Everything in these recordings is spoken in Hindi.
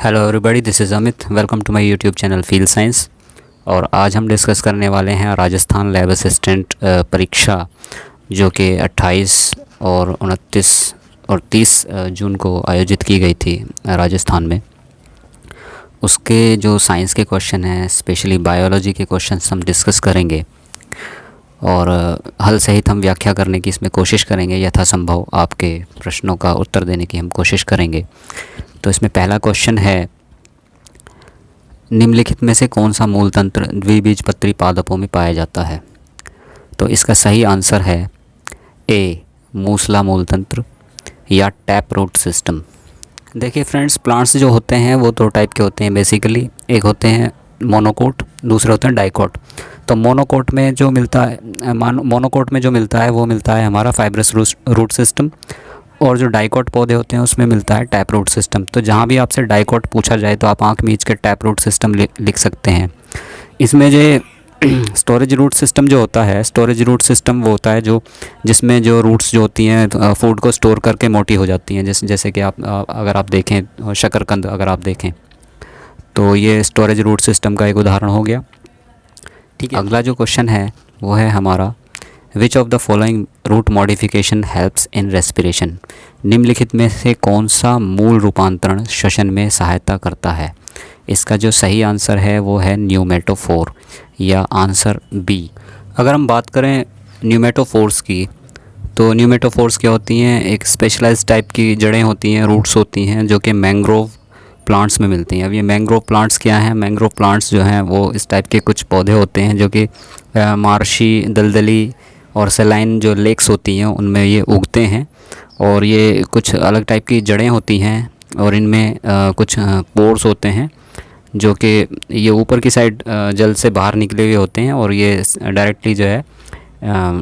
Hello everybody, this is Amit. Welcome to my YouTube channel field science. और आज हम डिस्कस करने वाले हैं राजस्थान लैब असिस्टेंट परीक्षा जो कि 28 और 29 और 30 जून को आयोजित की गई थी राजस्थान में। उसके जो साइंस के क्वेश्चन हैं, स्पेशली बायोलॉजी के क्वेश्चंस हम डिस्कस करेंगे और हल सहित हम व्याख्या करने की इसमें कोशिश करेंगे। यथासंभव आपके प्रश्नों का उत्तर देने की हम कोशिश करेंगे। तो इसमें पहला क्वेश्चन है, निम्नलिखित में से कौन सा मूल तंत्र द्विबीजपत्री पादपों में पाया जाता है? तो इसका सही आंसर है ए, मूसला मूल तंत्र या टैप रूट सिस्टम। देखिए फ्रेंड्स, प्लांट्स जो होते हैं वो दो टाइप के होते हैं बेसिकली। एक होते हैं मोनोकोट, दूसरे होते हैं डाइकोट। तो मोनोकोट में जो मिलता है वो मिलता है हमारा फाइब्रस रूट सिस्टम, और जो डाइकोट पौधे होते हैं उसमें मिलता है टैप रूट सिस्टम। तो जहाँ भी आपसे डाइकोट पूछा जाए तो आप आंख मीच के टैप रूट सिस्टम लिख सकते हैं। इसमें जो स्टोरेज रूट सिस्टम जो होता है, स्टोरेज रूट सिस्टम वो होता है जिसमें जो रूट्स जो होती हैं फूड को स्टोर करके मोटी हो जाती हैं। जैसे कि अगर आप देखें शकरकंद, अगर आप देखें तो ये स्टोरेज रूट सिस्टम का एक उदाहरण हो गया। ठीक है, अगला जो क्वेश्चन है वो है हमारा, which of the following root modification helps in respiration? निम्नलिखित में से कौन सा मूल रूपांतरण श्वसन में सहायता करता है? इसका जो सही आंसर है वो है न्यूमेटोफोर, या आंसर बी। अगर हम बात करें न्यूमेटोफोर्स की, तो न्यूमेटोफोर्स क्या होती हैं? एक स्पेशलाइज्ड टाइप की जड़ें होती हैं, रूट्स होती हैं जो कि मैंग्रोव प्लांट्स में मिलती हैं। अब ये मैंग्रोव प्लांट्स क्या हैं? मैंग्रोव प्लांट्स जो हैं वो इस टाइप के कुछ पौधे होते हैं जो कि मार्शी, दलदली और सेलाइन जो लेक्स होती हैं उनमें ये उगते हैं। और ये कुछ अलग टाइप की जड़ें होती हैं और इनमें कुछ पोर्स होते हैं जो कि ये ऊपर की साइड जल से बाहर निकले हुए होते हैं और ये डायरेक्टली जो है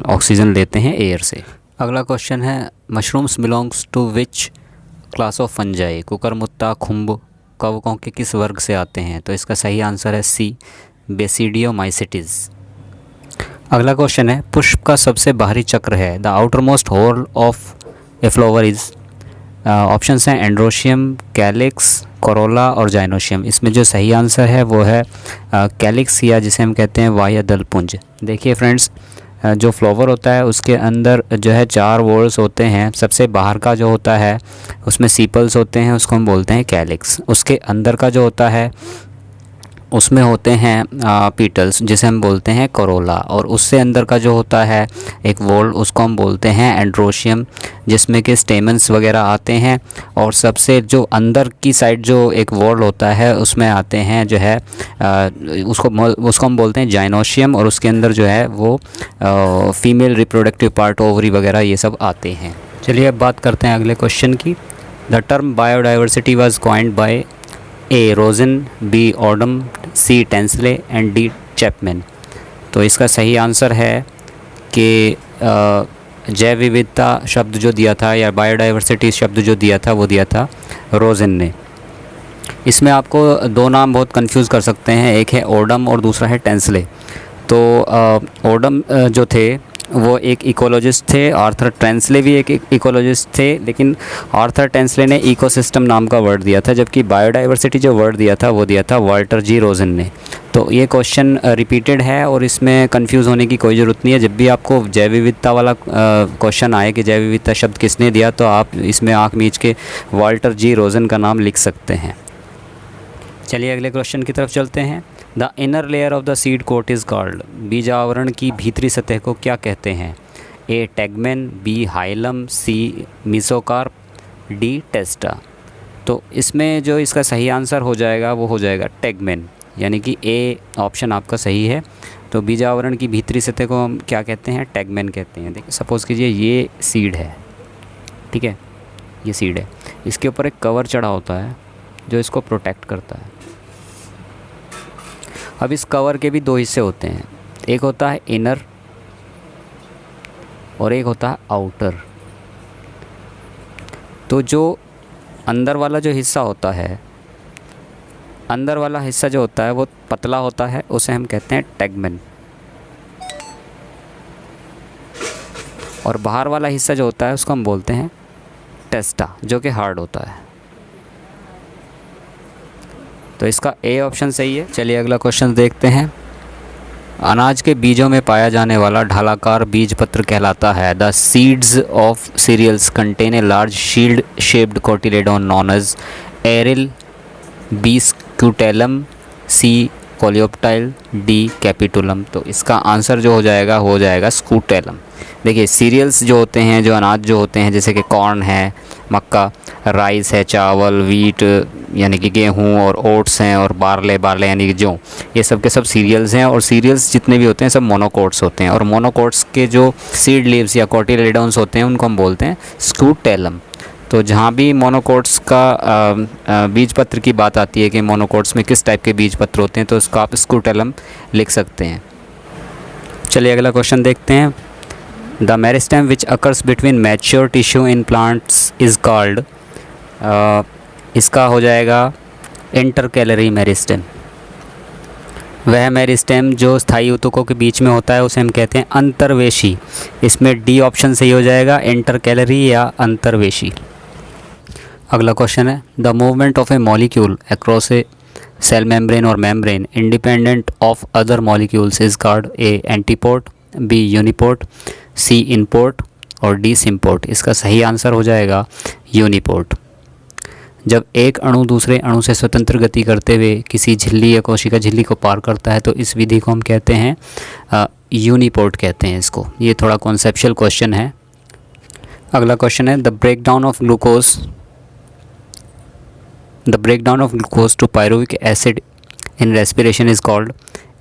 ऑक्सीजन लेते हैं एयर से। अगला क्वेश्चन है, mushrooms belongs to which class of fungi? कुकरमुत्ता, खुम्ब कवकों के किस वर्ग से आते हैं? तो इसका सही आंसर है सी, बेसिडियोमाइसिटीज़। अगला क्वेश्चन है, पुष्प का सबसे बाहरी चक्र है, the outermost whorl of a flower is? Options हैं एंड्रोशियम, कैलिक्स, कोरोला और जाइनोशियम। इसमें जो सही आंसर है वो है कैलिक्स, या जिसे हम कहते हैं बाह्य दल पुंज। देखिए फ्रेंड्स, जो फ्लावर होता है उसके अंदर जो है 4 वॉल्स होते हैं। सबसे बाहर का जो होता है उसमें सीपल्स होते हैं, उसको हम बोलते हैं कैलिक्स। उसके अंदर का जो होता है उसमें होते हैं पीटल्स, जिसे हम बोलते हैं कोरोला। और उससे अंदर का जो होता है एक वॉल, उसको हम बोलते हैं एंड्रोशियम, जिसमें कि स्टेमन्स वगैरह आते हैं। और सबसे जो अंदर की साइड जो एक वॉल होता है उसमें आते हैं जो है उसको हम बोलते हैं जाइनोशियम, और उसके अंदर जो है वो फीमेल रिप्रोडक्टिव पार्ट, ओवरी वगैरह ये सब आते हैं। चलिए अब बात करते हैं अगले क्वेश्चन की। The term biodiversity was coined by A, Rosen, B, Odum, C, Tansley and D, Chapman. तो इसका सही आंसर है कि जैव विविधता शब्द जो दिया था या बायोडाइवर्सिटी शब्द जो दिया था वो दिया था रोजन ने। इसमें आपको दो नाम बहुत कंफ्यूज कर सकते हैं, एक है ओडम और दूसरा है टेंसले। तो ओडम जो थे वो एक इकोलॉजिस्ट थे, आर्थर टेंसले भी एक इकोलॉजिस्ट थे, लेकिन आर्थर टेंसले ने इकोसिस्टम नाम का वर्ड दिया था, जबकि बायोडाइवर्सिटी जो वर्ड दिया था वो दिया था वाल्टर जी रोजन ने। तो ये क्वेश्चन रिपीटेड है और इसमें कंफ्यूज होने की कोई ज़रूरत नहीं है। जब भी आपको जैव विविधता वाला क्वेश्चन आए कि जैव विविधता शब्द किसने दिया, तो आप इसमें आँख मीच के वाल्टर जी रोजन का नाम लिख सकते हैं। चलिए अगले क्वेश्चन की तरफ चलते हैं। The inner layer of the seed coat is called? बीज आवरण की भीतरी सतह को क्या कहते हैं? A, tegmen, B, hilum, C, mesocarp, D, testa. तो इसमें जो इसका सही आंसर हो जाएगा वो हो जाएगा टेगमेन, यानी कि ए ऑप्शन आपका सही है। तो बीज आवरण की भीतरी सतह को हम क्या कहते हैं? टेगमेन कहते हैं। देखिए सपोज़ कीजिए ये सीड है, ठीक है, ये सीड है, इसके ऊपर एक कवर चढ़ा होता है जो इसको प्रोटेक्ट करता है। अब इस कवर के भी दो हिस्से होते हैं, एक होता है इनर और एक होता है आउटर। तो जो अंदर वाला जो हिस्सा होता है, अंदर वाला हिस्सा जो होता है वो पतला होता है, उसे हम कहते हैं टेगमेन। और बाहर वाला हिस्सा जो होता है उसको हम बोलते हैं टेस्टा, जो कि हार्ड होता है। तो इसका ए ऑप्शन सही है। चलिए अगला क्वेश्चन देखते हैं। अनाज के बीजों में पाया जाने वाला ढालाकार बीज पत्र कहलाता है। The seeds of cereals contain a large shield shaped cotyledon known as aril, B scutellum, C coleoptile, D capitulum. तो इसका आंसर जो हो जाएगा स्क्यूटेलम। देखिए सीरियल्स जो होते हैं, जो अनाज जो होते हैं, जैसे कि कॉर्न है, मक्का, राइस है, चावल, वीट यानी कि गेहूं, और ओट्स हैं, और बारले यानी कि जौ, ये सब के सब सीरियल्स हैं। और सीरियल्स जितने भी होते हैं सब मोनोकोट्स होते हैं। और मोनोकोट्स के जो सीड लीव्स या कोटिलेडोन्स होते हैं उनको हम बोलते हैं स्क्यूटेलम। तो जहाँ भी मोनोकोट्स का बीज पत्र की बात आती है कि मोनोकोट्स में किस टाइप के बीज पत्र होते हैं, तो उसको आप स्क्यूटेलम लिख सकते हैं। चलिए अगला क्वेश्चन देखते हैं। The meristem which occurs between mature tissue in plants is called, इसका हो जाएगा इंटरकैलरी मेरिस्टेम। वह मेरिस्टेम जो स्थायी ऊतकों के बीच में होता है उसे हम कहते हैं अंतर्वेशी। इसमें डी ऑप्शन सही हो जाएगा, इंटरकैलरी या अंतर्वेशी। अगला क्वेश्चन है। The movement of a molecule across a cell membrane और membrane independent of other molecules is called A antiport, B uniport, C inport और डी सिम्पोर्ट। इसका सही आंसर हो जाएगा यूनिपोर्ट। जब एक अणु दूसरे अणु से स्वतंत्र गति करते हुए किसी झिल्ली या कोशिका झिल्ली को पार करता है तो इस विधि को हम कहते हैं यूनिपोर्ट कहते हैं इसको। ये थोड़ा कॉन्सेप्चुअल क्वेश्चन है। अगला क्वेश्चन है। The breakdown of glucose to pyruvic acid in respiration is called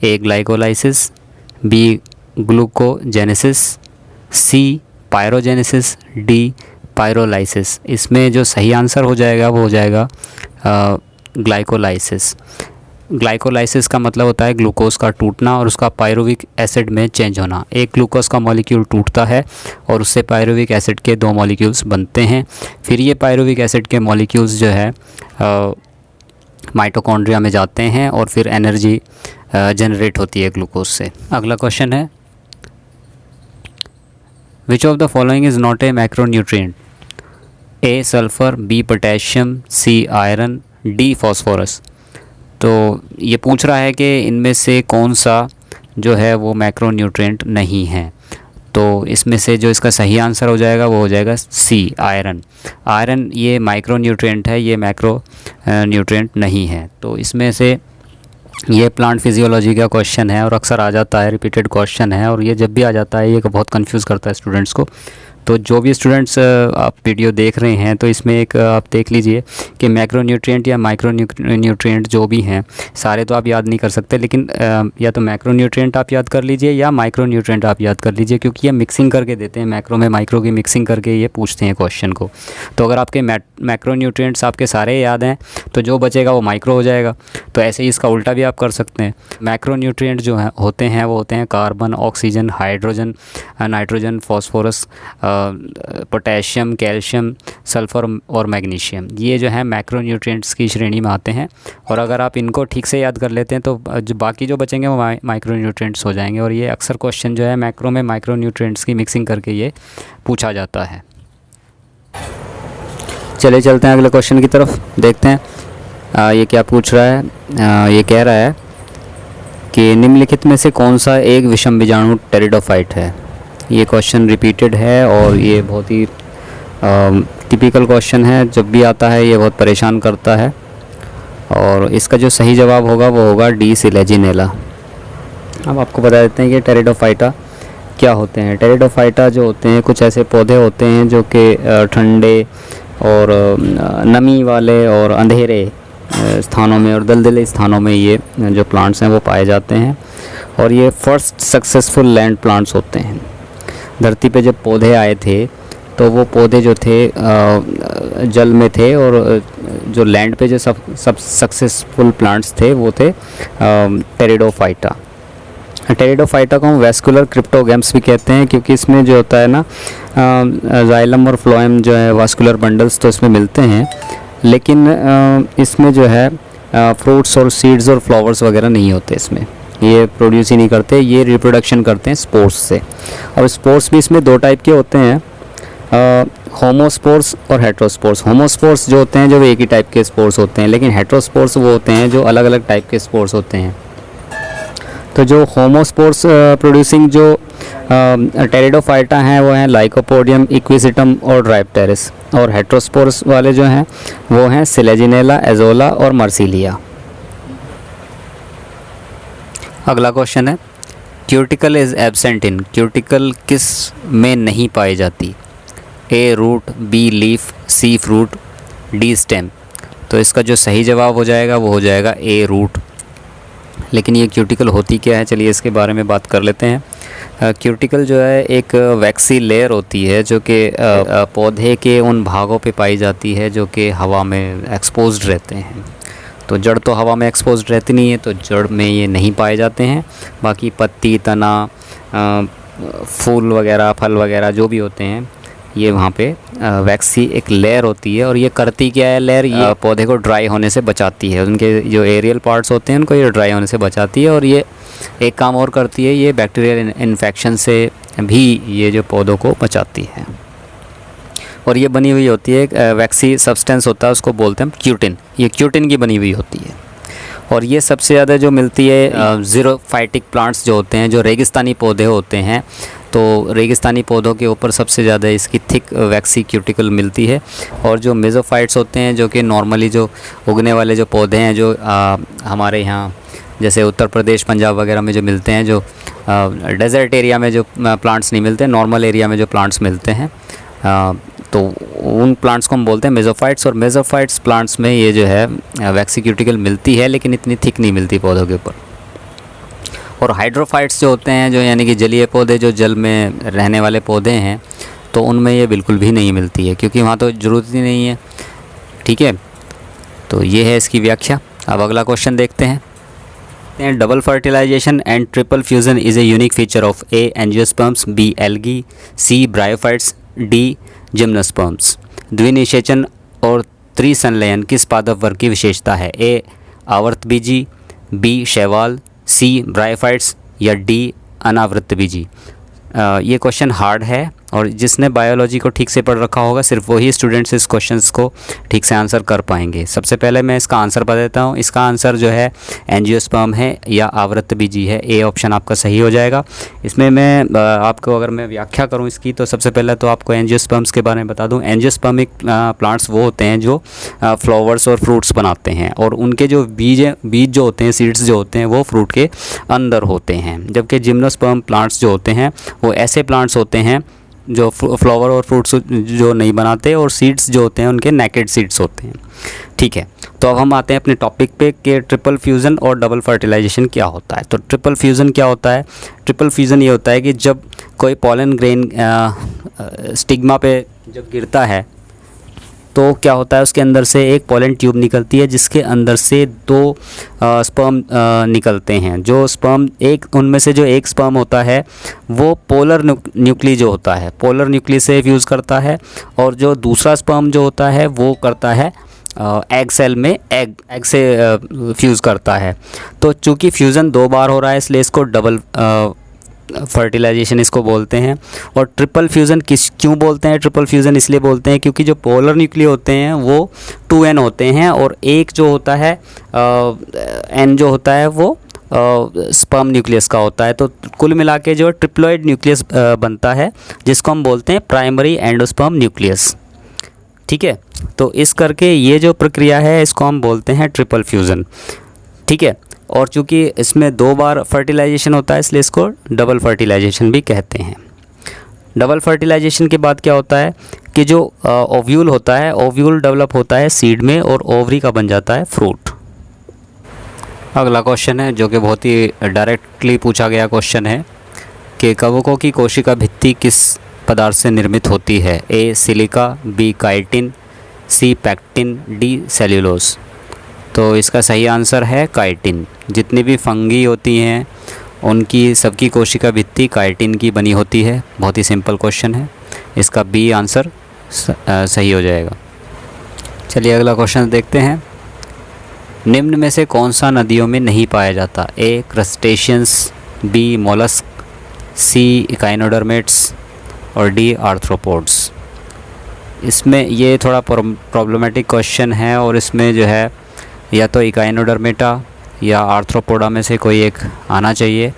A glycolysis, B glucogenesis, C pyrogenesis, D pyrolysis. इसमें जो सही आंसर हो जाएगा वो हो जाएगा ग्लाइकोलाइसिस। ग्लाइकोलाइसिस का मतलब होता है ग्लूकोज का टूटना और उसका पायरुविक एसिड में चेंज होना। एक ग्लूकोज का मॉलिक्यूल टूटता है और उससे पायरुविक एसिड के 2 मॉलिक्यूल्स बनते हैं। फिर ये पायरुविक एसिड के मॉलिक्यूल्स जो है माइटोकॉन्ड्रिया में जाते हैं और फिर एनर्जी जनरेट होती है ग्लूकोज से। अगला क्वेश्चन है। Which of the following is not a macronutrient, A sulphur, B potassium, C iron, D phosphorus. तो ये पूछ रहा है कि इनमें से कौन सा जो है वो मैक्रोन्यूट्रिएंट नहीं है। तो इसमें से जो इसका सही आंसर हो जाएगा वो हो जाएगा सी आयरन। आयरन ये माइक्रोन्यूट्रिएंट है, ये मैक्रो न्यूट्रिएंट नहीं है। तो इसमें से ये प्लांट फिजियोलॉजी का क्वेश्चन है और अक्सर आ जाता है, रिपीटेड क्वेश्चन है, और ये जब भी आ जाता है ये बहुत कंफ्यूज करता है स्टूडेंट्स को। तो जो भी स्टूडेंट्स आप वीडियो देख रहे हैं तो इसमें एक आप देख लीजिए कि मैक्रोन्यूट्रिएंट या माइक्रोन्यूट्रिएंट जो भी हैं सारे तो आप याद नहीं कर सकते, लेकिन या तो मैक्रोन्यूट्रिएंट आप याद कर लीजिए या माइक्रोन्यूट्रिएंट आप याद कर लीजिए, क्योंकि ये मिक्सिंग करके देते हैं। मैक्रो में माइक्रो की मिक्सिंग करके ये पूछते हैं क्वेश्चन को। तो अगर आपके मैक्रोन्यूट्रिएंट्स आपके सारे याद हैं तो जो बचेगा वो माइक्रो हो जाएगा। तो ऐसे ही इसका उल्टा भी आप कर सकते हैं। मैक्रोन्यूट्रिएंट जो होते हैं वो होते हैं carbon, oxygen, hydrogen, nitrogen, phosphorus, potassium, calcium, sulphur और मैग्नीशियम। ये जो है मैक्रोन्यूट्रिएंट्स की श्रेणी में आते हैं। और अगर आप इनको ठीक से याद कर लेते हैं तो जो बाकी जो बचेंगे वो माइक्रोन्यूट्रिएंट्स हो जाएंगे। और ये अक्सर क्वेश्चन जो है मैक्रो में माइक्रोन्यूट्रिएंट्स की मिक्सिंग करके ये पूछा जाता है। चले चलते हैं अगले क्वेश्चन की तरफ, देखते हैं ये क्या पूछ रहा है। ये कह रहा है कि निम्नलिखित में से कौन सा एक विषम बीजाणु टेरिडोफाइट है। ये क्वेश्चन रिपीटेड है और ये बहुत ही टिपिकल क्वेश्चन है, जब भी आता है ये बहुत परेशान करता है। और इसका जो सही जवाब होगा वो होगा डी सिलेजिनेला। अब आपको बता देते हैं कि टेरिडोफाइटा क्या होते हैं। टेरिडोफाइटा जो होते हैं कुछ ऐसे पौधे होते हैं जो कि ठंडे और नमी वाले और अंधेरे स्थानों में और दलदले स्थानों में ये जो प्लांट्स हैं वो पाए जाते हैं। और ये फर्स्ट सक्सेसफुल लैंड प्लांट्स होते हैं। धरती पे जब पौधे आए थे तो वो पौधे जो थे जल में थे, और जो लैंड पे जो सब सक्सेसफुल प्लांट्स थे वो थे टेरिडोफाइटा। टेरिडोफाइटा को हम वेस्कुलर क्रिप्टोगैम्स भी कहते हैं, क्योंकि इसमें जो होता है ना जाइलम और फ्लोएम जो है वास्कुलर बंडल्स तो इसमें मिलते हैं, लेकिन इसमें जो है फ्रूट्स और सीड्स और फ्लावर्स वगैरह नहीं होते। इसमें ये प्रोड्यूस ही नहीं करते, ये रिप्रोडक्शन करते हैं स्पोर्स से। और स्पोर्स भी इसमें 2 टाइप के होते हैं। होमोस्पोर्स और हेट्रोस्पोर्स। होमोस्पोर्स जो होते हैं जो एक ही टाइप के स्पोर्स होते हैं, लेकिन हेट्रोस्पोर्स वो होते हैं जो अलग अलग टाइप के स्पोर्स होते हैं। तो जो होमोस्पोर्स प्रोड्यूसिंग जो टेरिडोफाइटा हैं वो हैं लाइकोपोडियम, इक्विसिटम और ड्राइप्टेरिस, और हेट्रोस्पोर्स वाले जो हैं वो हैं सिलेजिनेला, एजोला और मर्सिलिया। अगला क्वेश्चन है cuticle is absent in. Cuticle किस में नहीं पाई जाती? ए रूट, बी लीफ, सी फ्रूट, डी स्टेम। तो इसका जो सही जवाब हो जाएगा वो हो जाएगा ए रूट। लेकिन ये क्यूटिकल होती क्या है, चलिए इसके बारे में बात कर लेते हैं। क्यूटिकल जो है एक वैक्सी लेयर होती है जो कि पौधे के उन भागों पे पाई जाती है जो कि हवा में एक्सपोज्ड रहते हैं। तो जड़ तो हवा में एक्सपोज्ड रहती नहीं है, तो जड़ में ये नहीं पाए जाते हैं। बाकी पत्ती, तना, फूल वगैरह, फल वगैरह जो भी होते हैं ये वहाँ पे वैक्सी एक लेयर होती है। और ये करती क्या है लेयर, ये पौधे को ड्राई होने से बचाती है। उनके जो एरियल पार्ट्स होते हैं उनको ये ड्राई होने से बचाती है। और ये एक काम और करती है, ये बैक्टीरियल इन्फेक्शन से भी ये जो पौधों को बचाती है। और ये बनी हुई होती है वैक्सी सब्सटेंस होता है, उसको बोलते हैं क्यूटिन। ये क्यूटिन की बनी हुई होती है। और ये सबसे ज़्यादा जो मिलती है ज़ीरोफाइटिक प्लांट्स जो होते हैं, जो रेगिस्तानी पौधे होते हैं, तो रेगिस्तानी पौधों के ऊपर सबसे ज़्यादा इसकी थिक वैक्सी क्यूटिकल मिलती है। और जो मेसोफाइट्स होते हैं, जो कि नॉर्मली जो उगने वाले जो पौधे हैं, जो हमारे यहाँ जैसे उत्तर प्रदेश, पंजाब वगैरह में जो मिलते हैं, जो डेजर्ट एरिया में जो प्लांट्स नहीं मिलते, नॉर्मल एरिया में जो प्लांट्स मिलते हैं, तो उन प्लांट्स को हम बोलते हैं मेसोफाइट्स। और मेसोफाइट्स प्लांट्स में ये जो है वैक्सी क्यूटिकल मिलती है, लेकिन इतनी थिक नहीं मिलती पौधों के ऊपर। और हाइड्रोफाइट्स जो होते हैं, जो यानी कि जलीय पौधे, जो जल में रहने वाले पौधे हैं, तो उनमें ये बिल्कुल भी नहीं मिलती है, क्योंकि वहाँ तो ज़रूरत ही नहीं है। ठीक है, तो ये है इसकी व्याख्या। अब अगला क्वेश्चन देखते हैं। Double fertilization and triple fusion is a unique feature of A angiosperms, B algae, C bryophytes, D gymnosperms. द्विनिषेचन और त्रिसंलयन किस पादप वर्ग की विशेषता है? ए आवर्तबीजी, बी शैवाल, सी ब्रायोफाइट्स या डी अनावृतबीजी। ये क्वेश्चन हार्ड है, और जिसने बायोलॉजी को ठीक से पढ़ रखा होगा सिर्फ वही स्टूडेंट्स इस क्वेश्चंस को ठीक से आंसर कर पाएंगे। सबसे पहले मैं इसका आंसर बता देता हूँ। इसका आंसर जो है एंजियोस्पर्म है या आवर्तबीजी है। ए ऑप्शन आपका सही हो जाएगा। इसमें मैं आपको अगर मैं व्याख्या करूँ इसकी, तो सबसे पहले तो आपको एंजियोस्पर्म्स के बारे में बता दूँ। एंजियोस्पर्मिक प्लांट्स वो होते हैं जो फ्लावर्स और फ्रूट्स बनाते हैं, और उनके जो बीज जो होते हैं, सीड्स जो होते हैं, वो फ्रूट के अंदर होते हैं। जबकि जिम्नोस्पर्म प्लांट्स जो होते हैं वो ऐसे प्लांट्स होते हैं जो फ्लावर और फ्रूट्स जो नहीं बनाते, और सीड्स जो होते हैं उनके नेकेड सीड्स होते हैं। ठीक है, तो अब हम आते हैं अपने टॉपिक पे कि ट्रिपल फ्यूज़न और डबल फर्टिलाइजेशन क्या होता है। तो ट्रिपल फ्यूज़न क्या होता है? ट्रिपल फ्यूज़न ये होता है कि जब कोई पॉलन ग्रेन स्टिग्मा पे जब गिरता है, तो क्या होता है, उसके अंदर से एक पॉलन ट्यूब निकलती है, जिसके अंदर से दो स्पर्म निकलते हैं। जो स्पर्म उनमें से जो एक स्पर्म होता है वो पोलर न्यूक्ली जो होता है, पोलर न्यूक्ली से फ्यूज़ करता है, और जो दूसरा स्पर्म जो होता है वो करता है एग सेल में एग से फ्यूज़ करता है। तो चूँकि फ्यूज़न 2 बार हो रहा है, इसलिए इसको डबल फर्टिलाइजेशन इसको बोलते हैं। और ट्रिपल फ्यूज़न क्यों बोलते हैं? ट्रिपल फ्यूज़न इसलिए बोलते हैं क्योंकि जो पोलर न्यूक्ली होते हैं वो 2n होते हैं, और एक जो होता है n जो होता है वो स्पर्म न्यूक्लियस का होता है। तो कुल मिला के जो ट्रिप्लॉइड न्यूक्लियस बनता है, जिसको हम बोलते हैं प्राइमरी एंडोस्पर्म न्यूक्लियस। ठीक है, तो इस करके ये जो प्रक्रिया है इसको हम बोलते हैं ट्रिपल फ्यूज़न। ठीक है, और चूँकि इसमें 2 बार फर्टिलाइजेशन होता है, इसलिए इसको डबल फर्टिलाइजेशन भी कहते हैं। डबल फर्टिलाइजेशन के बाद क्या होता है कि जो ओव्यूल होता है, ओव्यूल डेवलप होता है सीड में, और ओवरी का बन जाता है फ्रूट। अगला क्वेश्चन है जो कि बहुत ही डायरेक्टली पूछा गया क्वेश्चन है कि कवकों की कोशिका भित्ति किस पदार्थ से निर्मित होती है? ए सिलिका, बी काइटिन, सी पैक्टिन, डी सेल्यूलोज। तो इसका सही आंसर है काइटिन। जितनी भी फंगी होती हैं उनकी सबकी कोशिका भित्ति काइटिन की बनी होती है। बहुत ही सिंपल क्वेश्चन है, इसका बी आंसर सही हो जाएगा। चलिए अगला क्वेश्चन देखते हैं। निम्न में से कौन सा नदियों में नहीं पाया जाता? ए क्रस्टेशियंस, बी मोलस्क, सी इकाइनोडर्मेट्स और डी आर्थ्रोपोड्स। इसमें ये थोड़ा प्रॉब्लमेटिक क्वेश्चन है और इसमें जो है या तो इकाइनोडर्मेटा या आर्थ्रोपोडा में से कोई एक आना चाहिए,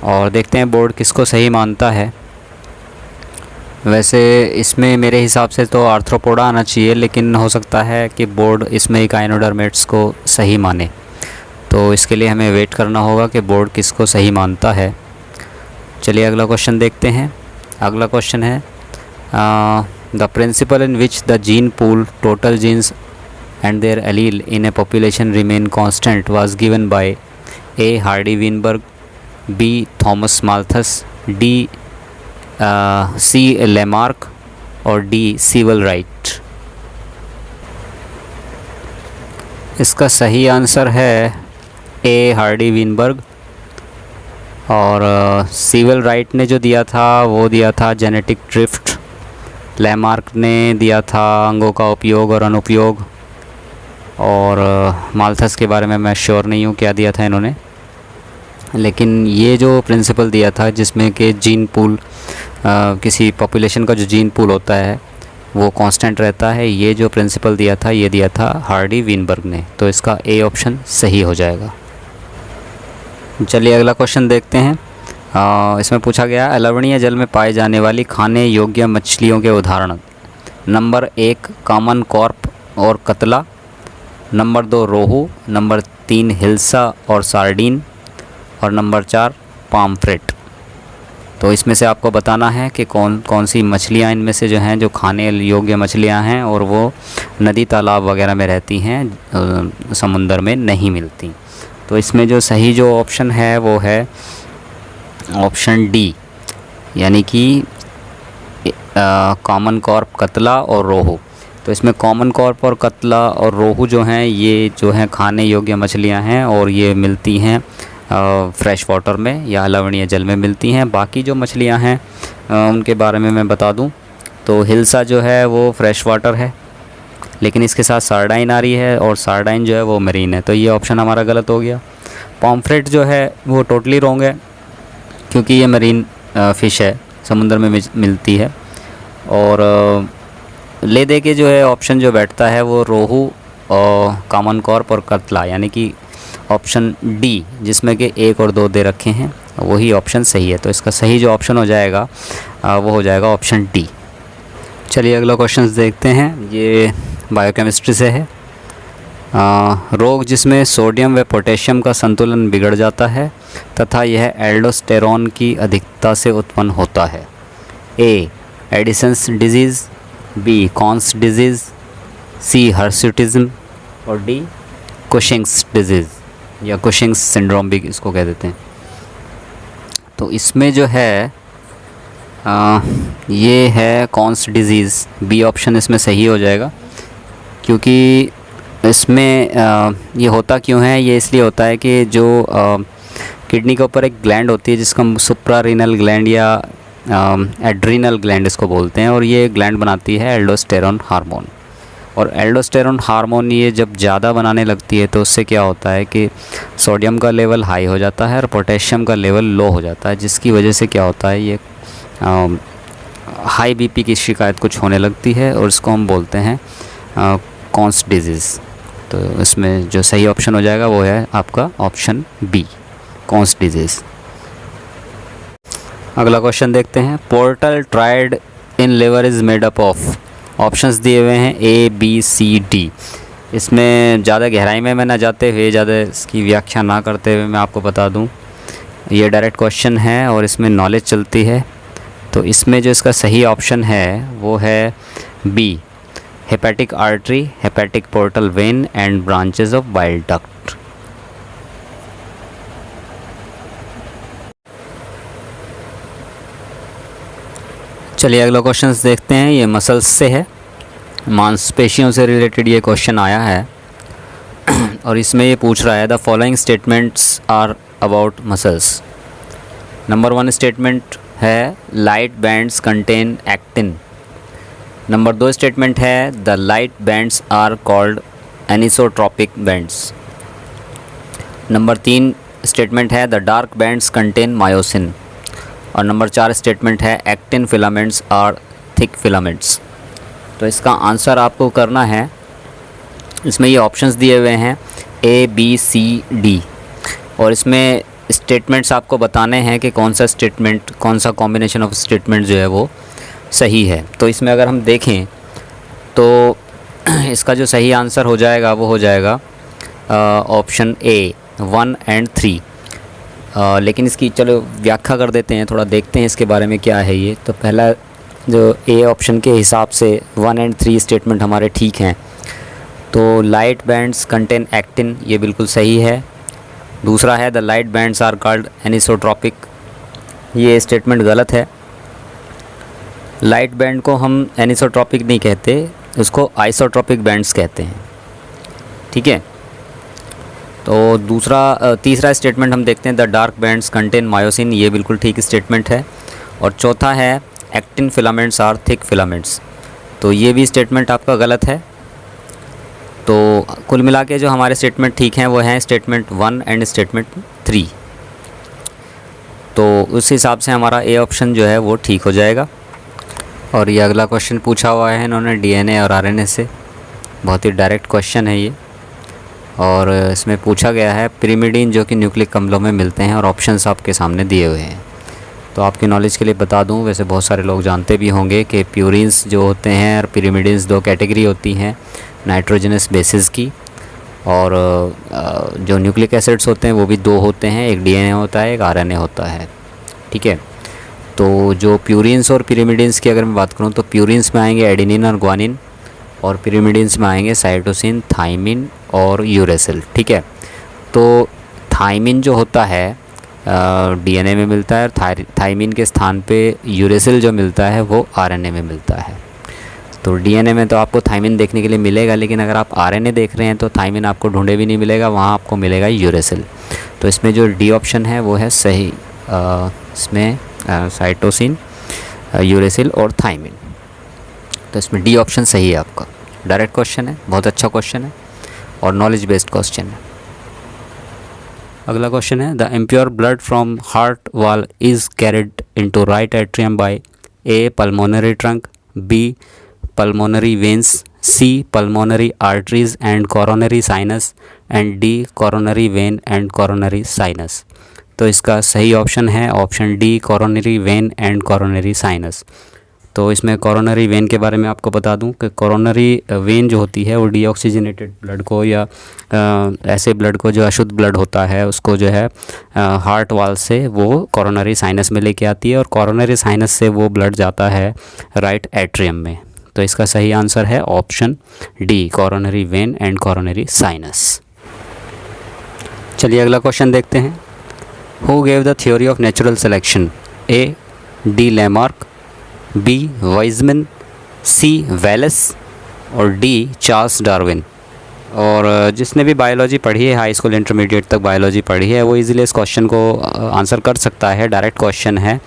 और देखते हैं बोर्ड किसको सही मानता है। वैसे इसमें मेरे हिसाब से तो आर्थ्रोपोडा आना चाहिए, लेकिन हो सकता है कि बोर्ड इसमें इकाइनोडर्मेट्स को सही माने, तो इसके लिए हमें वेट करना होगा कि बोर्ड किसको सही मानता है। चलिए अगला क्वेश्चन देखते हैं। अगला क्वेश्चन है the principle in which the gene pool total genes and their allele in a population remain constant was given by A Hardy Weinberg, B Thomas Malthus, D C Lamarck और डी सीवल राइट। इसका सही आंसर है ए हार्डी वीनबर्ग, और सीवल राइट ने जो दिया था वो दिया था जेनेटिक ड्रिफ्ट, लेमार्क ने दिया था अंगों का उपयोग और अनुपयोग, और माल्थस के बारे में मैं श्योर नहीं हूँ क्या दिया था इन्होंने। लेकिन ये जो प्रिंसिपल दिया था जिसमें कि जीन पूल किसी पॉपुलेशन का जो जीन पूल होता है वो कांस्टेंट रहता है, ये जो प्रिंसिपल दिया था ये दिया था हार्डी वीनबर्ग ने, तो इसका ए ऑप्शन सही हो जाएगा। चलिए अगला क्वेश्चन देखते हैं। इसमें पूछा गया अलवणीय जल में पाए जाने वाली खाने योग्य मछलियों के उदाहरण। नंबर 1 कॉमन कॉर्प और कतला, नंबर 2 रोहू, नंबर 3 हिल्सा और सार्डीन, और नंबर 4 पामफ्रेट। तो इसमें से आपको बताना है कि कौन कौन सी मछलियाँ इनमें से जो हैं जो खाने योग्य मछलियाँ हैं और वो नदी तालाब वगैरह में रहती हैं, समुंदर में नहीं मिलती। तो इसमें जो सही जो ऑप्शन है वो है ऑप्शन डी, यानी कि कॉमन कॉर्प, कतला और रोहू। तो इसमें कॉमन कॉर्प और कतला और रोहू जो हैं ये जो हैं खाने योग्य मछलियां हैं, और ये मिलती हैं फ्रेश वाटर में या लवणीय जल में मिलती हैं। बाकी जो मछलियां हैं उनके बारे में मैं बता दूं तो हिल्सा जो है वो फ्रेश वाटर है, लेकिन इसके साथ सार्डाइन आ रही है, और सार्डाइन जो है वो मरीन है, तो ये ऑप्शन हमारा गलत हो गया। पॉम्फ्रेट जो है वो टोटली रॉन्ग है, क्योंकि ये मरीन फ़िश है, समुद्र में मिलती है। और ले दे के जो है ऑप्शन जो बैठता है वो रोहू और कॉमन कॉर्प और कतला, यानी कि ऑप्शन डी जिसमें कि 1 और 2 दे रखे हैं वही ऑप्शन सही है। तो इसका सही जो ऑप्शन हो जाएगा वो हो जाएगा ऑप्शन डी। चलिए अगला क्वेश्चन देखते हैं, ये बायोकेमिस्ट्री से है। रोग जिसमें सोडियम व पोटेशियम का संतुलन बिगड़ जाता है तथा यह एल्डोस्टेरोन की अधिकता से उत्पन्न होता है। A Addison's disease, B Conn's disease, C hirsutism और डी कुशिंग्स डिजीज़ या कुशिंग्स सिंड्रोम भी इसको कह देते हैं। तो इसमें जो है ये है कॉन्स डिजीज़, बी ऑप्शन इसमें सही हो जाएगा, क्योंकि इसमें ये होता क्यों है, ये इसलिए होता है कि जो किडनी के ऊपर एक ग्लैंड होती है जिसको हम सुप्रारीनल ग्लैंड या एड्रीनल ग्लैंड इसको बोलते हैं, और ये ग्लैंड बनाती है एल्डोस्टेरोन हार्मोन। और एल्डोस्टेरोन हार्मोन ये जब ज़्यादा बनाने लगती है तो उससे क्या होता है कि सोडियम का लेवल हाई हो जाता है और पोटेशियम का लेवल लो हो जाता है, जिसकी वजह से क्या होता है ये हाई बीपी की शिकायत कुछ होने लगती है, और इसको हम बोलते हैं कॉन्स डिजीज़। तो इसमें जो सही ऑप्शन हो जाएगा वो है आपका ऑप्शन बी, कॉन्स डिजीज़। अगला क्वेश्चन देखते हैं। Portal tried in liver is made up of, options दिए हुए हैं ए बी सी डी। इसमें ज़्यादा गहराई में मैं ना जाते हुए, ज़्यादा इसकी व्याख्या ना करते हुए मैं आपको बता दूं, ये डायरेक्ट क्वेश्चन है और इसमें नॉलेज चलती है। तो इसमें जो इसका सही ऑप्शन है वो है B, hepatic artery, hepatic portal vein and branches of bile duct. चलिए अगला क्वेश्चन देखते हैं, ये मसल्स से है, मांसपेशियों से रिलेटेड ये क्वेश्चन आया है और इसमें ये पूछ रहा है the following statements are about muscles. Number 1 statement है light bands contain actin. Number 2 statement है the light bands are called anisotropic bands. Number 3 statement है the dark bands contain myosin. और नंबर 4 स्टेटमेंट है actin filaments are thick filaments. तो इसका आंसर आपको करना है, इसमें ये ऑप्शंस दिए हुए हैं A B C D, और इसमें स्टेटमेंट्स आपको बताने हैं कि कौन सा स्टेटमेंट, कौन सा कॉम्बिनेशन ऑफ स्टेटमेंट जो है वो सही है। तो इसमें अगर हम देखें तो इसका जो सही आंसर हो जाएगा वो हो जाएगा ऑप्शन A 1 और 3। लेकिन इसकी चलो व्याख्या कर देते हैं, थोड़ा देखते हैं इसके बारे में क्या है ये। तो पहला जो A ऑप्शन के हिसाब से 1 और 3 स्टेटमेंट हमारे ठीक हैं। तो लाइट बैंड्स कंटेन एक्टिन, ये बिल्कुल सही है। दूसरा है the light bands are called anisotropic, ये स्टेटमेंट गलत है। लाइट बैंड को हम एनिसोट्रॉपिक नहीं कहते, उसको आइसोट्रॉपिक बैंड्स कहते हैं, ठीक है। तो तीसरा स्टेटमेंट हम देखते हैं the dark bands contain myosin, ये बिल्कुल ठीक स्टेटमेंट है। और चौथा है actin filaments are thick filaments, तो ये भी स्टेटमेंट आपका गलत है। तो कुल मिला के जो हमारे स्टेटमेंट ठीक हैं वो हैं स्टेटमेंट 1 और स्टेटमेंट 3। तो उस हिसाब से हमारा A ऑप्शन जो है वो ठीक हो जाएगा। और ये अगला क्वेश्चन पूछा हुआ है इन्होंने DNA और RNA से, बहुत ही डायरेक्ट क्वेश्चन है ये। और इसमें पूछा गया है पिरिमिडीन जो कि न्यूक्लिक अम्लों में मिलते हैं, और ऑप्शंस आपके सामने दिए हुए हैं। तो आपकी नॉलेज के लिए बता दूं, वैसे बहुत सारे लोग जानते भी होंगे कि प्यूरिन्स जो होते हैं और पिरिमिडीन्स 2 कैटेगरी होती हैं नाइट्रोजनस बेसिस की, और जो न्यूक्लिक एसिड्स होते हैं वो भी 2 होते हैं, एक DNA होता है, एक RNA होता है, ठीक है। तो जो प्यूरिन्स और पिरिमिडीन्स की अगर मैं बात करूं तो प्यूरिन्स में आएंगे एडेनिन और ग्वानिन, और पिरिमिडीन्स में आएंगे साइटोसिन, थाइमिन और यूरेसिल, ठीक है। तो थाइमिन जो होता है DNA में मिलता है, और थाइमिन के स्थान पे यूरेसिल जो मिलता है वो RNA में मिलता है। तो DNA में तो आपको थाइमिन देखने के लिए मिलेगा, लेकिन अगर आप RNA देख रहे हैं तो थाइमिन आपको ढूंढे भी नहीं मिलेगा, वहाँ आपको मिलेगा यूरेसिल। तो इसमें जो D ऑप्शन है वो है सही, इसमें साइटोसिन, यूरेसिल और थाइमिन। तो इसमें D ऑप्शन सही है आपका। डायरेक्ट क्वेश्चन है, बहुत अच्छा क्वेश्चन है और नॉलेज बेस्ड क्वेश्चन है। अगला क्वेश्चन है the impure blood from heart wall is carried into right atrium by A pulmonary trunk, B pulmonary veins, C pulmonary arteries and coronary sinus, and D coronary vein and coronary sinus. तो इसका सही ऑप्शन है option D coronary vein and coronary sinus. तो इसमें कोरोनरी वेन के बारे में आपको बता दूं कि कोरोनरी वेन जो होती है वो डीऑक्सीजनेटेड ब्लड को या ऐसे ब्लड को जो अशुद्ध ब्लड होता है उसको जो है हार्ट वाल से वो कोरोनरी साइनस में लेके आती है, और कोरोनरी साइनस से वो ब्लड जाता है राइट एट्रियम में। तो इसका सही आंसर है option D coronary vein and coronary sinus. चलिए अगला क्वेश्चन देखते हैं। Who gave the theory of natural selection? A D Lamarck, B Weismann, C Wallace और D चार्ल्स डार्विन। और जिसने भी बायोलॉजी पढ़ी है, हाई स्कूल इंटरमीडिएट तक बायोलॉजी पढ़ी है, वो इजीली इस क्वेश्चन को आंसर कर सकता है। डायरेक्ट क्वेश्चन है,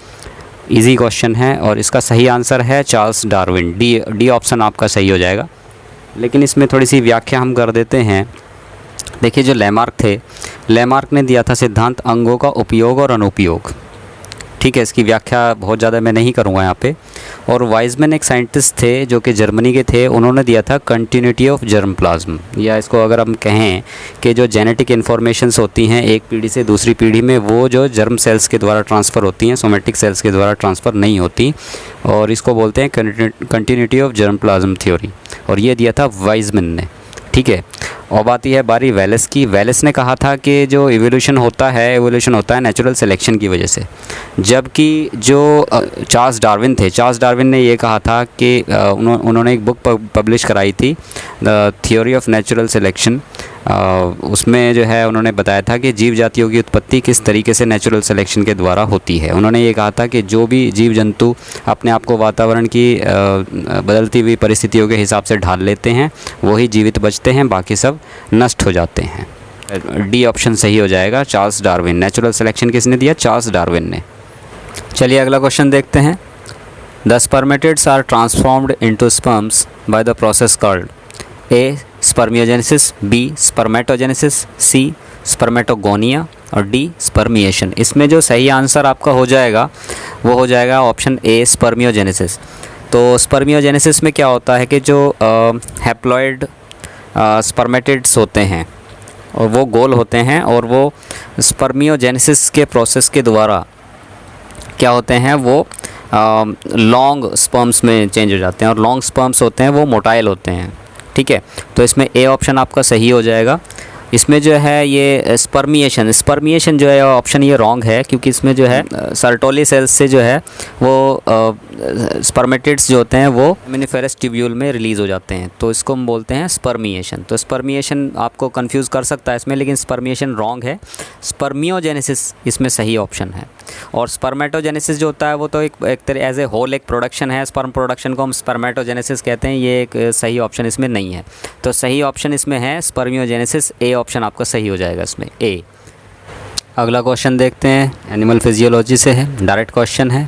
इजी क्वेश्चन है, और इसका सही आंसर है चार्ल्स डार्विन। डी ऑप्शन आपका सही हो जाएगा। लेकिन इसमें थोड़ी सी व्याख्या हम कर देते हैं। देखिए जो लैमार्क थे, लैमार्क ने दिया था सिद्धांत अंगों का उपयोग और अनुपयोग, ठीक है। इसकी व्याख्या बहुत ज़्यादा मैं नहीं करूँगा यहाँ पे। और वाइजमैन एक साइंटिस्ट थे जो कि जर्मनी के थे, उन्होंने दिया था कंटिन्यूटी ऑफ जर्म प्लाज्म, या इसको अगर हम कहें कि जो जेनेटिक इन्फॉर्मेशंस होती हैं एक पीढ़ी से दूसरी पीढ़ी में, वो जो जर्म सेल्स के द्वारा ट्रांसफ़र होती हैं, सोमेटिक सेल्स के द्वारा ट्रांसफ़र नहीं होती, और इसको बोलते हैं continuity of germ plasm theory, और ये दिया था वाइजमैन ने, ठीक है। अब आती है बारी वेलेस की। वेलेस ने कहा था कि जो एवोल्यूशन होता है नेचुरल सिलेक्शन की वजह से, जबकि जो चार्ल्स डार्विन थे, चार्ल्स डार्विन ने ये कहा था कि उन्होंने एक बुक पब्लिश कराई थी the theory of natural selection. उसमें जो है उन्होंने बताया था कि जीव जातियों की उत्पत्ति किस तरीके से नेचुरल सिलेक्शन के द्वारा होती है। उन्होंने ये कहा था कि जो भी जीव जंतु अपने आप को वातावरण की बदलती हुई परिस्थितियों के हिसाब से ढाल लेते हैं वही जीवित बचते हैं, बाकी सब नष्ट हो जाते हैं। डी ऑप्शन सही हो जाएगा, चार्ल्स डार्विन। नेचुरल सिलेक्शन किसने दिया? चार्ल्स डार्विन ने। चलिए अगला क्वेश्चन देखते हैं। The spermatids are transformed into sperms by the process called A spermiogenesis, B spermatogenesis, C spermatogonia और डी स्पर्मिएशन। इसमें जो सही आंसर आपका हो जाएगा वो हो जाएगा ऑप्शन ए स्पर्मियोजेनेसिस। तो स्पर्मियोजेनेसिस में क्या होता है कि जो हैप्लॉइड स्पर्मेटिड्स होते हैं और वो गोल होते हैं, और वो स्पर्मियोजेनेसिस के प्रोसेस के द्वारा क्या होते हैं, वो लॉन्ग स्पर्म्स में चेंज हो जाते हैं, और लॉन्ग स्पर्म्स होते हैं वो मोटाइल होते हैं। ठीक है, तो इसमें ए ऑप्शन आपका सही हो जाएगा। इसमें जो है ये स्पर्मिएशन जो है ऑप्शन ये रॉन्ग है, क्योंकि इसमें जो है सर्टोली सेल्स से जो है वो स्पर्मेटिड्स जो होते हैं वो सेमिनिफेरस ट्यूब्यूल में रिलीज़ हो जाते हैं, तो इसको हम बोलते हैं स्पर्मिएशन। तो स्पर्मिएशन आपको कंफ्यूज कर सकता है इसमें, लेकिन स्पर्मिएशन रॉन्ग है। स्पर्मियोजेनेसिस इसमें सही ऑप्शन है। और स्पर्मेटोजेनेसिस जो होता है वो तो एक तरह एज ए होल एक प्रोडक्शन है, स्पर्म प्रोडक्शन को हम स्पर्मेटोजेनेसिस कहते हैं, ये एक सही ऑप्शन इसमें नहीं है। तो सही ऑप्शन इसमें है स्पर्मियोजेनेसिस, ए ऑप्शन आपका सही हो जाएगा इसमें, ए। अगला क्वेश्चन देखते हैं, एनिमल फिजियोलॉजी से है, डायरेक्ट क्वेश्चन है।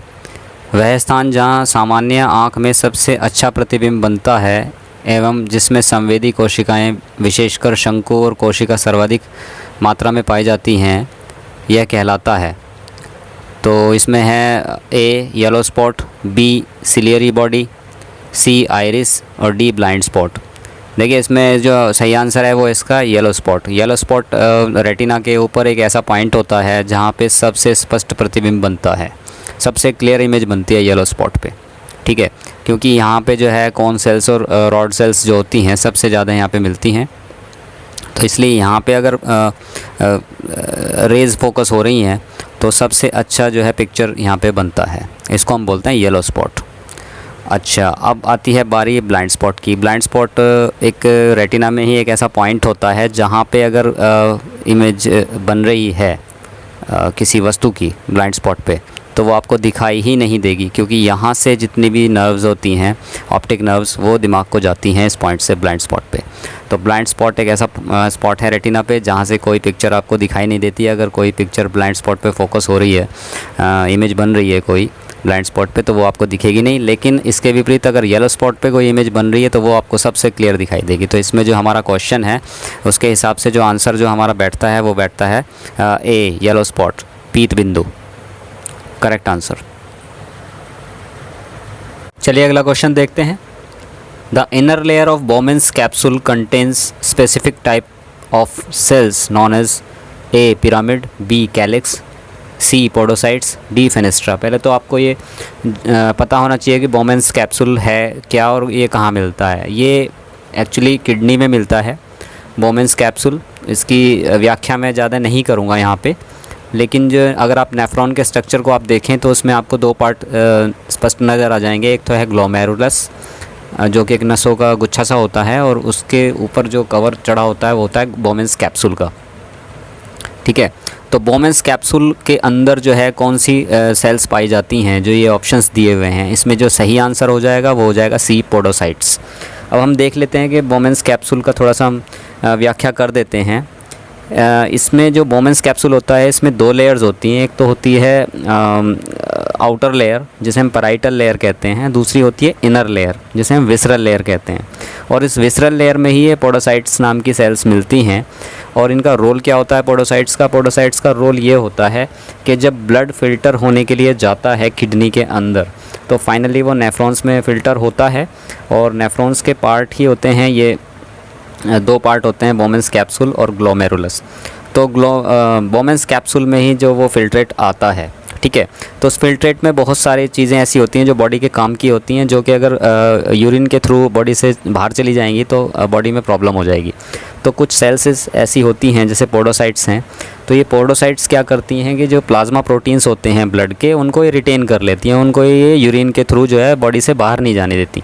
वह स्थान जहाँ सामान्य आँख में सबसे अच्छा प्रतिबिंब बनता है एवं जिसमें संवेदी कोशिकाएं विशेषकर शंकु और कोशिका सर्वाधिक मात्रा में पाई जाती हैं, यह कहलाता है। तो इसमें है A yellow spot, B ciliary body, C iris और डी ब्लाइंड स्पॉट। देखिए इसमें जो सही आंसर है वो इसका yellow spot. Yellow spot retina के ऊपर एक ऐसा पॉइंट होता है जहाँ पे सबसे स्पष्ट प्रतिबिंब बनता है, सबसे क्लियर इमेज बनती है येलो स्पॉट पे। ठीक है, क्योंकि यहाँ पे जो है कॉन सेल्स और रॉड सेल्स जो होती हैं सबसे ज़्यादा यहाँ पे मिलती हैं, तो इसलिए यहाँ पे अगर रेज फोकस हो रही हैं तो सबसे अच्छा जो है पिक्चर यहाँ पे बनता है, इसको हम बोलते हैं येलो स्पॉट। अच्छा, अब आती है बारी ब्लाइंड स्पॉट की। ब्लाइंड स्पॉट एक रेटिना में ही एक ऐसा पॉइंट होता है जहाँ पे अगर इमेज बन रही है किसी वस्तु की ब्लाइंड स्पॉट पे, तो वो आपको दिखाई ही नहीं देगी, क्योंकि यहाँ से जितनी भी नर्व्स होती हैं, ऑप्टिक नर्व्स, वो दिमाग को जाती हैं इस पॉइंट से, ब्लाइंड स्पॉट पे। तो ब्लाइंड स्पॉट एक ऐसा स्पॉट है रेटिना पे जहाँ से कोई पिक्चर आपको दिखाई नहीं देती है। अगर कोई पिक्चर ब्लाइंड स्पॉट पे फोकस हो रही है, इमेज बन रही है कोई ब्लाइंड स्पॉट पे, तो वो आपको दिखेगी नहीं। लेकिन इसके विपरीत अगर येलो स्पॉट पे कोई इमेज बन रही है तो वो आपको सबसे क्लियर दिखाई देगी। तो इसमें जो हमारा क्वेश्चन है उसके हिसाब से जो आंसर जो हमारा बैठता है वो बैठता है ए येलो स्पॉट, पीत बिंदु, करेक्ट आंसर। चलिए अगला क्वेश्चन देखते हैं। The inner layer of Bowman's capsule contains specific type of cells known as A pyramid, B calyx, C podocytes, D fenestra. पहले तो आपको ये पता होना चाहिए कि बोमेन्स कैप्सूल है क्या और ये कहाँ मिलता है। ये एक्चुअली किडनी में मिलता है बोमेन्स कैप्सूल। इसकी व्याख्या मैं ज़्यादा नहीं करूँगा यहाँ पे, लेकिन जो अगर आप नेफ्रॉन के स्ट्रक्चर को आप देखें तो उसमें आपको दो पार्ट स्पष्ट नज़र आ जाएंगे। एक तो है ग्लोमेरुलस, जो कि एक नसों का गुच्छा सा होता है, और उसके ऊपर जो कवर चढ़ा होता है वो होता है बोमेन्स कैप्सूल का। ठीक है, तो बोमेन्स कैप्सूल के अंदर जो है कौन सी सेल्स पाई जाती हैं, जो ये ऑप्शंस दिए हुए हैं, इसमें जो सही आंसर हो जाएगा वो हो जाएगा सी पोडोसाइट्स। अब हम देख लेते हैं कि बोमेन्स कैप्सूल का थोड़ा सा हम व्याख्या कर देते हैं। इसमें जो बोमेन्स कैप्सूल होता है इसमें दो लेयर्स होती हैं। एक तो होती है आउटर लेयर जिसे हम पैराइटल लेयर कहते हैं, दूसरी होती है इनर लेयर जिसे हम विसरल लेयर कहते हैं। और इस विसरल लेयर में ही ये पोडोसाइट्स नाम की सेल्स मिलती हैं। और इनका रोल क्या होता है पोडोसाइट्स का? पोडोसाइट्स का रोल ये होता है कि जब ब्लड फ़िल्टर होने के लिए जाता है किडनी के अंदर, तो फाइनली वो नेफ्रॉन्स में फ़िल्टर होता है। और नेफ्रॉन्स के पार्ट ही होते हैं, ये दो पार्ट होते हैं, बोमेन्स कैप्सूल और ग्लोमेरुलस। तो बोमेन्स कैप्सूल में ही जो वो फ़िल्ट्रेट आता है। ठीक है, तो उस फिल्ट्रेट में बहुत सारी चीज़ें ऐसी होती हैं जो बॉडी के काम की होती हैं, जो कि अगर यूरिन के थ्रू बॉडी से बाहर चली जाएंगी तो बॉडी में प्रॉब्लम हो जाएगी। तो कुछ सेल्स ऐसी होती हैं जैसे पोडोसाइट्स हैं। तो ये पोडोसाइट्स क्या करती हैं कि जो प्लाज्मा प्रोटीन्स होते हैं ब्लड के, उनको ये रिटेन कर लेती हैं, उनको ये यूरिन के थ्रू जो है बॉडी से बाहर नहीं जाने देती।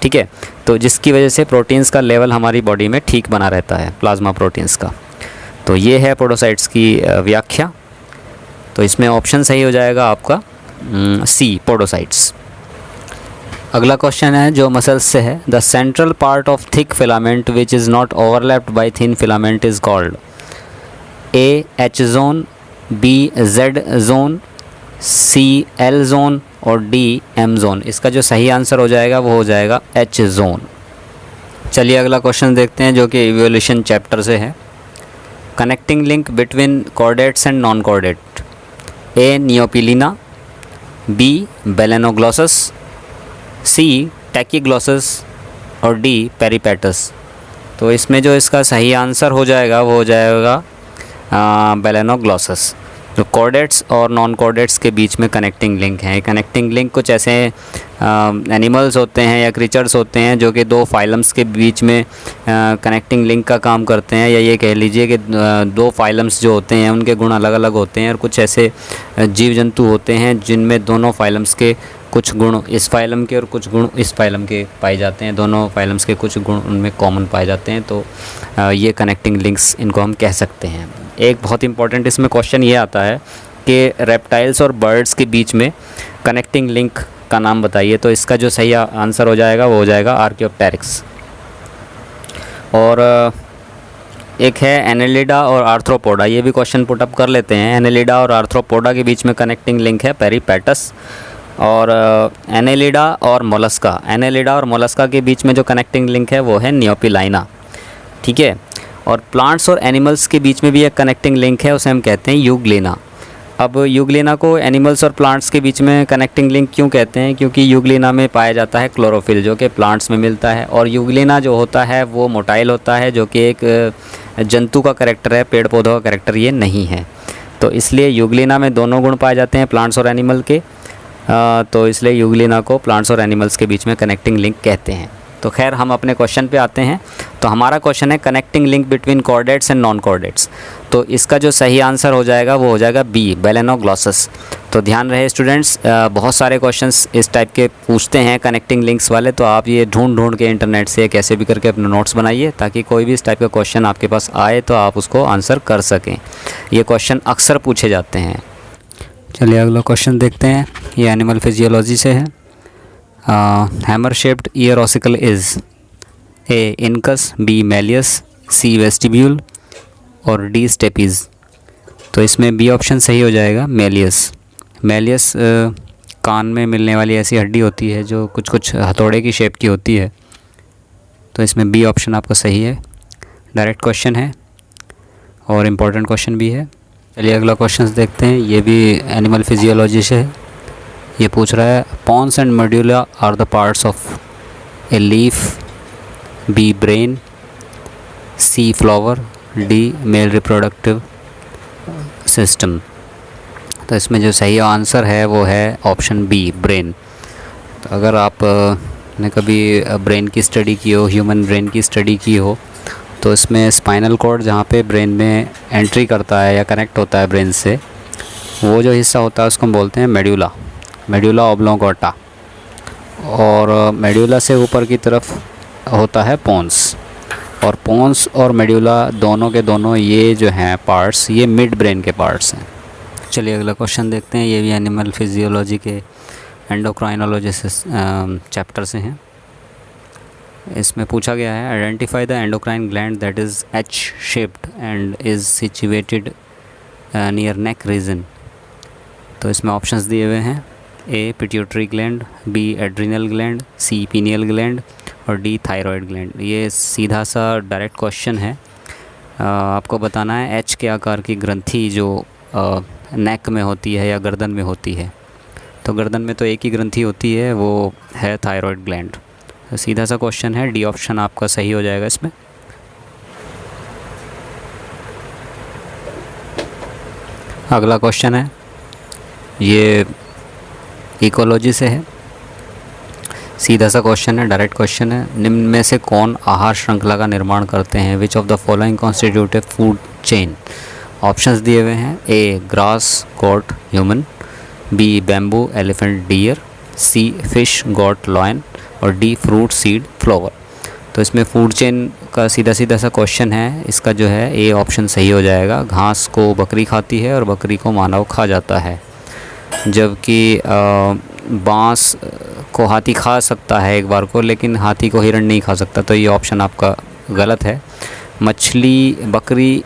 ठीक है, तो जिसकी वजह से प्रोटीन्स का लेवल हमारी बॉडी में ठीक बना रहता है, प्लाज्मा प्रोटीन्स का। तो ये है पोडोसाइट्स की व्याख्या। तो इसमें ऑप्शन सही हो जाएगा आपका सी पोडोसाइट्स। अगला क्वेश्चन है जो मसल्स से है। The central part of thick filament which is not overlapped by thin filament is called A H zone, B Z zone, C L zone और डी एम जोन। इसका जो सही आंसर हो जाएगा वो हो जाएगा एच जोन। चलिए अगला क्वेश्चन देखते हैं जो कि इवोल्यूशन चैप्टर से है। Connecting link between chordates and non chordate, A Neopilina, B Balanoglossus, C Tachyglossus और डी पेरिपेटस। तो इसमें जो इसका सही आंसर हो जाएगा वो हो जाएगा बेलेनोग्लॉसस। जो कॉर्डेट्स और नॉन कॉर्डेट्स के बीच में कनेक्टिंग लिंक है। कनेक्टिंग लिंक कुछ ऐसे एनिमल्स होते हैं या क्रीचर्स होते हैं जो कि दो फाइलम्स के बीच में कनेक्टिंग लिंक का काम करते हैं, या ये कह लीजिए कि दो फाइलम्स जो होते हैं उनके गुण अलग अलग होते हैं, और कुछ ऐसे जीव जंतु होते हैं जिनमें दोनों फाइलम्स के कुछ गुण इस फाइलम के और कुछ गुण इस फाइलम के पाए जाते हैं, दोनों फाइलम्स के कुछ गुण उनमें कॉमन पाए जाते हैं। तो ये कनेक्टिंग लिंक्स इनको हम कह सकते हैं। एक बहुत इंपॉर्टेंट इसमें क्वेश्चन ये आता है कि रेप्टाइल्स और बर्ड्स के बीच में कनेक्टिंग लिंक का नाम बताइए। तो इसका जो सही आंसर हो जाएगा वो हो जाएगा आर्कियोप्टेरिक्स। और एक है एनेलिडा और आर्थ्रोपोडा, ये भी क्वेश्चन पुटअप कर लेते हैं। एनेलिडा और आर्थ्रोपोडा के बीच में कनेक्टिंग लिंक है पेरिपेटस। और एनेलिडा और मोलस्का, एनेलिडा और मोलस्का के बीच में जो कनेक्टिंग लिंक है वो है नियोपिलाइना। ठीक है। और प्लांट्स और एनिमल्स के बीच में भी एक कनेक्टिंग लिंक है, उसे हम कहते हैं यूग्लिना। अब यूग्लिना को एनिमल्स और प्लांट्स के बीच में कनेक्टिंग लिंक क्यों कहते हैं? क्योंकि यूग्लिना में पाया जाता है क्लोरोफिल जो कि प्लांट्स में मिलता है, और यूग्लिना जो होता है वो मोटाइल होता है, जो कि एक जंतु का कैरेक्टर है, पेड़ पौधों का कैरेक्टर ये नहीं है। तो इसलिए यूग्लिना में दोनों गुण पाए जाते हैं प्लांट्स और एनिमल के। तो इसलिए यूग्लिना को प्लांट्स और एनिमल्स के बीच में कनेक्टिंग लिंक कहते हैं। तो खैर हम अपने क्वेश्चन पे आते हैं। तो हमारा क्वेश्चन है connecting link between chordates and non chordates. तो इसका जो सही आंसर हो जाएगा वो हो जाएगा बी, बेलेनोग्लॉसस। तो ध्यान रहे स्टूडेंट्स, बहुत सारे क्वेश्चंस इस टाइप के पूछते हैं कनेक्टिंग लिंक्स वाले, तो आप ये ढूंढ के इंटरनेट से कैसे भी करके अपने नोट्स बनाइए, ताकि कोई भी इस टाइप का क्वेश्चन आपके पास आए तो आप उसको आंसर कर सकें। ये क्वेश्चन अक्सर पूछे जाते हैं। चलिए अगला क्वेश्चन देखते हैं। ये एनिमल फिजियोलॉजी से है। Hammer shaped ear ossicle is A incus, B malleus, C vestibule और डी स्टेपीज़। तो इसमें बी ऑप्शन सही हो जाएगा, मैलियस। मैलियस कान में मिलने वाली ऐसी हड्डी होती है जो कुछ कुछ हथौड़े की शेप की होती है। तो इसमें बी ऑप्शन आपका सही है। डायरेक्ट क्वेश्चन है और इम्पोर्टेंट क्वेश्चन भी है। चलिए अगला क्वेश्चन देखते हैं। ये भी एनिमल फिजियोलॉजी से है। ये पूछ रहा है pons and medulla are the parts of A leaf, B brain, C flower, D male reproductive system. तो इसमें जो सही आंसर है वो है ऑप्शन बी, ब्रेन। तो अगर आप ने कभी ब्रेन की स्टडी की हो, ह्यूमन ब्रेन की स्टडी की हो, तो इसमें स्पाइनल कॉर्ड जहाँ पे ब्रेन में एंट्री करता है या कनेक्ट होता है ब्रेन से, वो जो हिस्सा होता है उसको हम बोलते हैं मेडुला, मेडुला ऑब्लोंगेटा। और मेडुला से ऊपर की तरफ होता है पोन्स, और पोन्स और मेडुला दोनों के दोनों ये जो हैं पार्ट्स, ये मिड ब्रेन के पार्ट्स हैं। चलिए अगला क्वेश्चन देखते हैं। ये भी एनिमल फिजियोलॉजी के एंडोक्राइनोलॉजी से चैप्टर से हैं। इसमें पूछा गया है identify the endocrine gland that is H shaped and is situated near neck region. तो इसमें ऑप्शंस दिए हुए हैं, A pituitary gland, B adrenal gland, C pineal gland और डी थायराइड ग्लैंड। ये सीधा सा डायरेक्ट क्वेश्चन है। आपको बताना है एच के आकार की ग्रंथि जो नेक में होती है या गर्दन में होती है। तो गर्दन में तो एक ही ग्रंथि होती है, वो है थायराइड ग्लैंड। तो सीधा सा क्वेश्चन है, डी ऑप्शन आपका सही हो जाएगा इसमें। अगला क्वेश्चन है, ये इकोलॉजी से है। सीधा सा क्वेश्चन है, डायरेक्ट क्वेश्चन है। निम्न में से कौन आहार श्रृंखला का निर्माण करते हैं? Which of the following constitute a food chain. Options दिए हुए हैं, A grass goat human, B bamboo elephant deer, C fish goat lion और डी फ्रूट सीड फ्लावर। तो इसमें फूड चेन का सीधा सा क्वेश्चन है। इसका जो है ए ऑप्शन सही हो जाएगा। घास को बकरी खाती है और बकरी को मानव खा जाता है, जबकि बांस को हाथी खा सकता है एक बार को, लेकिन हाथी को हिरण नहीं खा सकता। तो ये ऑप्शन आपका गलत है। बकरी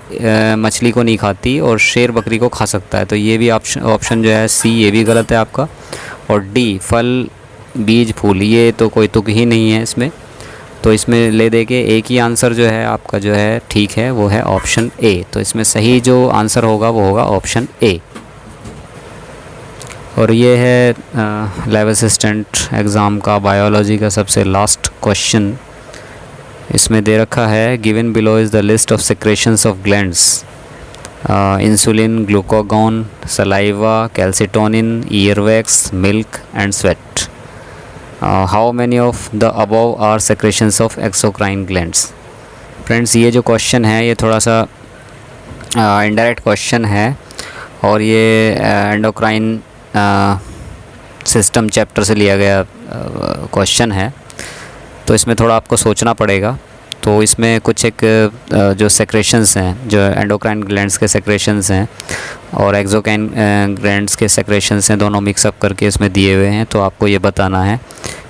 मछली को नहीं खाती और शेर बकरी को खा सकता है। तो ये भी ऑप्शन जो है सी, ये भी गलत है आपका। और डी फल बीज फूल, ये तो कोई तुक ही नहीं है इसमें। तो इसमें ले दे के एक ही आंसर जो है आपका जो है ठीक है, वो है ऑप्शन ए। तो इसमें सही जो आंसर होगा वो होगा ऑप्शन ए। और ये है लैब असिस्टेंट एग्ज़ाम का बायोलॉजी का सबसे लास्ट क्वेश्चन। इसमें दे रखा है given below is the list of secretions of glands, insulin, glucagon, saliva, calcitonin, earwax, milk and sweat. How many of the above are secretions of exocrine glands. Friends, ये जो क्वेश्चन है ये थोड़ा सा इनडायरेक्ट क्वेश्चन है और ये एंडोक्राइन सिस्टम चैप्टर से लिया गया क्वेश्चन है, तो इसमें थोड़ा आपको सोचना पड़ेगा। तो इसमें कुछ एक जो सेक्रेशंस हैं, जो एंडोक्राइन ग्लैंड्स के सेक्रेशंस हैं और एक्सोक्राइन ग्लैंड्स के सेक्रेशंस हैं, दोनों मिक्सअप करके इसमें दिए हुए हैं। तो आपको ये बताना है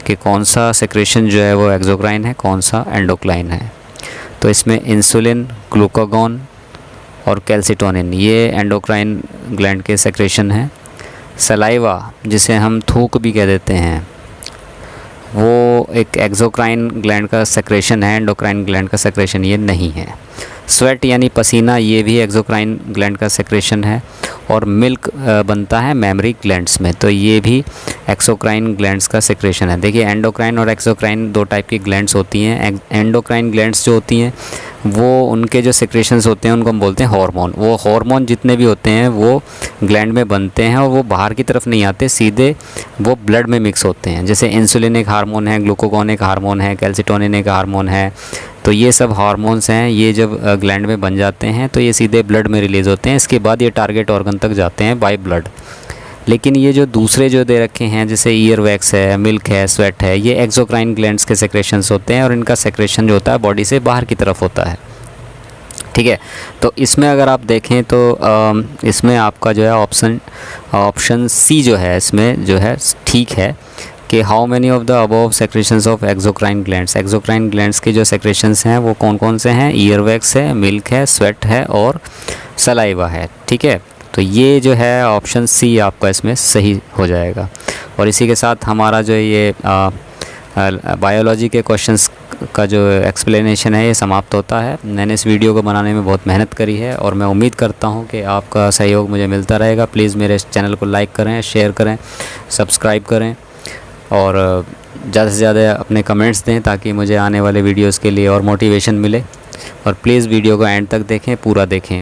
कि कौन सा सेक्रेशन जो है वो एक्सोक्राइन है, कौन सा एंडोक्राइन है। तो इसमें इंसुलिन, ग्लूकागॉन और कैल्सिटोनिन ये एंडोक्राइन ग्लैंड के सेक्रेशन हैं। सलाइवा, जिसे हम थूक भी कह देते हैं, वो एक एक्सोक्राइन ग्लैंड का सेक्रेशन है, एंडोक्राइन ग्लैंड का सेक्रेशन ये नहीं है। स्वेट यानी पसीना, ये भी एक्सोक्राइन ग्लैंड का सेक्रेशन है। और मिल्क बनता है मैमरी ग्लैंड्स में, तो ये भी एक्सोक्राइन ग्लैंड्स का सेक्रेशन है। देखिए, एंडोक्राइन और एक्सोक्राइन दो टाइप की ग्लैंड्स होती हैं। एंडोक्राइन ग्लैंड्स जो होती हैं वो उनके जो सेक्रेशंस होते हैं उनको हम बोलते हैं हार्मोन। वो हार्मोन जितने भी होते हैं वो ग्लैंड में बनते हैं और वो बाहर की तरफ नहीं आते, सीधे वो ब्लड में मिक्स होते हैं। जैसे इंसुलिन एक हार्मोन है, ग्लूकागॉन एक हार्मोन है, कैल्सिटोनिन एक हार्मोन है। तो ये सब हार्मोन्स हैं, ये जब ग्लैंड में बन जाते हैं तो ये सीधे ब्लड में रिलीज़ होते हैं। इसके बाद ये टारगेट ऑर्गन तक जाते हैं बाय ब्लड। लेकिन ये जो दूसरे जो दे रखे हैं, जैसे ईयर वैक्स है, मिल्क है, स्वेट है, ये एक्सोक्राइन ग्लैंड्स के सेक्रेशंस होते हैं और इनका सेक्रेशन जो होता है बॉडी से बाहर की तरफ होता है। ठीक है, तो इसमें अगर आप देखें तो इसमें आपका जो है ऑप्शन सी जो है इसमें जो है ठीक है कि how many of the above secretions of exocrine glands. Exocrine glands के जो सेक्रेशंस हैं वो कौन कौन से हैं? ईयर वैक्स है, मिल्क है, स्वेट है और सलाइवा है। ठीक है, तो ये जो है ऑप्शन सी आपका इसमें सही हो जाएगा। और इसी के साथ हमारा जो ये बायोलॉजी के क्वेश्चंस का जो एक्सप्लेनेशन है ये समाप्त होता है। मैंने इस वीडियो को बनाने में बहुत मेहनत करी है और मैं उम्मीद करता हूँ कि आपका सहयोग मुझे मिलता रहेगा। प्लीज़ मेरे इस चैनल को लाइक करें, शेयर करें, सब्सक्राइब करें और ज़्यादा से ज़्यादा अपने कमेंट्स दें ताकि मुझे आने वाले वीडियोज़ के लिए और मोटिवेशन मिले। और प्लीज़ वीडियो को एंड तक देखें, पूरा देखें।